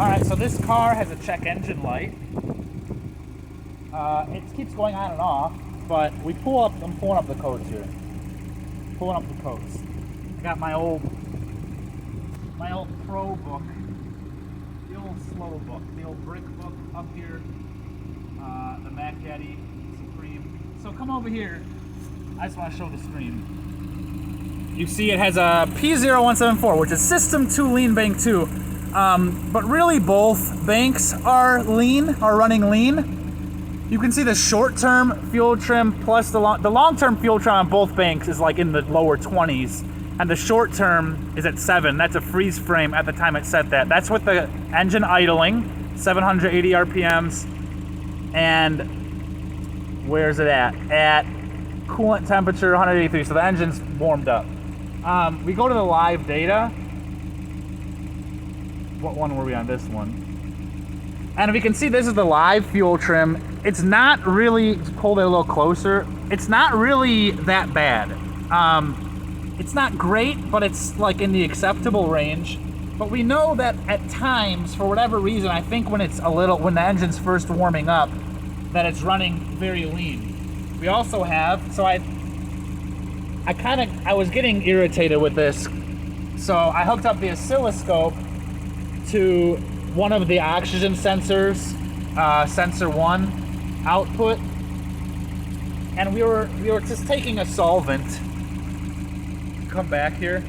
Alright, so this car has a check engine light. It keeps going on and off, but I'm pulling up the codes here. Pulling up the codes. I got my old pro book, the old slow book, the old brick book up here, the Mac Yeti Supreme. So come over here. I just want to show the screen. You see it has a p0174, which is System 2 Lean Bank 2. But really both banks are running lean. You can see the short-term fuel trim plus the long-term fuel trim on both banks is like in the lower 20s. And the short-term is at 7. That's a freeze frame at the time it set that. That's with the engine idling, 780 RPMs. And where's it at? At coolant temperature 183, so the engine's warmed up. We go to the live data. What one were we on? This one. And we can see this is the live fuel trim. It's not really, pull it a little closer, it's not really that bad. It's not great, but it's like in the acceptable range. But we know that at times, for whatever reason, I think when the engine's first warming up, that it's running very lean. We also have, so I was getting irritated with this, so I hooked up the oscilloscope to one of the oxygen sensors, sensor 1 output, and we were just taking a solvent. Come back here,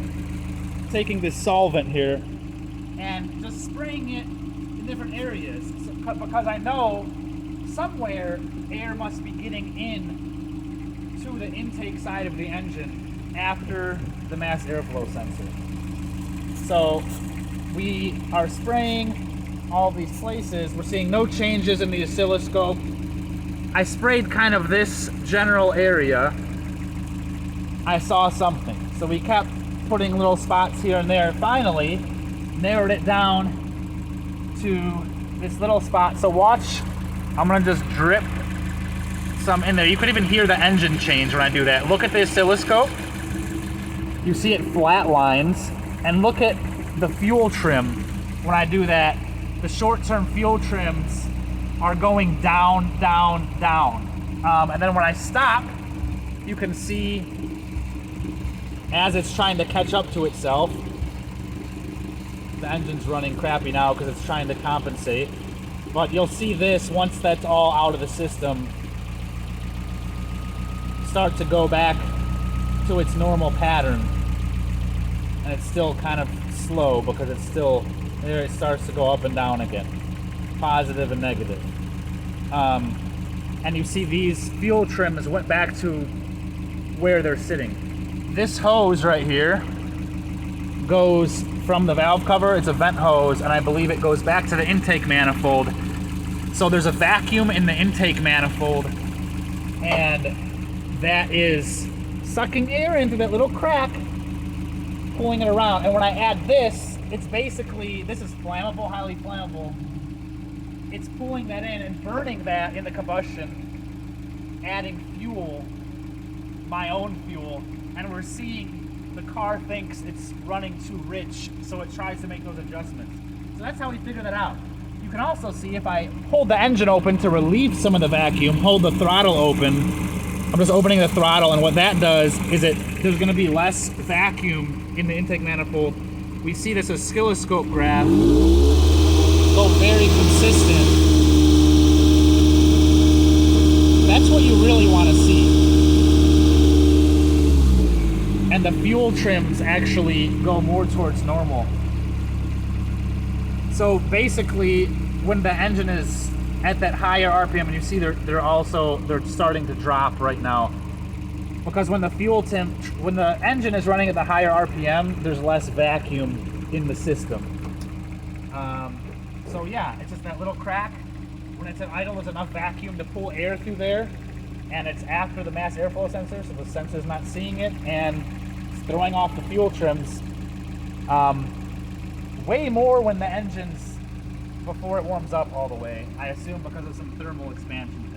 taking this solvent here, and just spraying it in different areas, because I know somewhere air must be getting in to the intake side of the engine after the mass airflow sensor. So we are spraying all these places. We're seeing no changes in the oscilloscope. I sprayed kind of this general area. I saw something. So we kept putting little spots here and there. Finally, narrowed it down to this little spot. So watch, I'm gonna just drip some in there. You could even hear the engine change when I do that. Look at the oscilloscope. You see it flat lines. And look at the fuel trim when I do that. The short-term fuel trims are going down, down, down. And then when I stop, you can see as it's trying to catch up to itself, the engine's running crappy now because it's trying to compensate. But you'll see this, once that's all out of the system, start to go back to its normal pattern. And it's still kind of slow because it's still, there it starts to go up and down again. Positive and negative. And you see these fuel trims went back to where they're sitting. This hose right here goes from the valve cover, it's a vent hose, and I believe it goes back to the intake manifold. So there's a vacuum in the intake manifold, and that is sucking air into that little crack, pulling it around. And when I add this, it's basically, this is flammable, highly flammable. It's pulling that in and burning that in the combustion, adding fuel, my own fuel, and we're seeing the car thinks it's running too rich, so it tries to make those adjustments. So that's how we figure that out. You can also see if I hold the engine open to relieve some of the vacuum, hold the throttle open, I'm just opening the throttle, and what that does is there's gonna be less vacuum in the intake manifold. We see this oscilloscope graph go very consistent. That's what you really want to see. And the fuel trims actually go more towards normal. So basically, when the engine is at that higher RPM, and you see they're starting to drop right now, because when the engine is running at the higher RPM, there's less vacuum in the system. So yeah, it's just that little crack. When it's at idle, there's enough vacuum to pull air through there, and it's after the mass airflow sensor, so the sensor's not seeing it, and it's throwing off the fuel trims way more when the engine's before it warms up all the way. I assume because of some thermal expansion.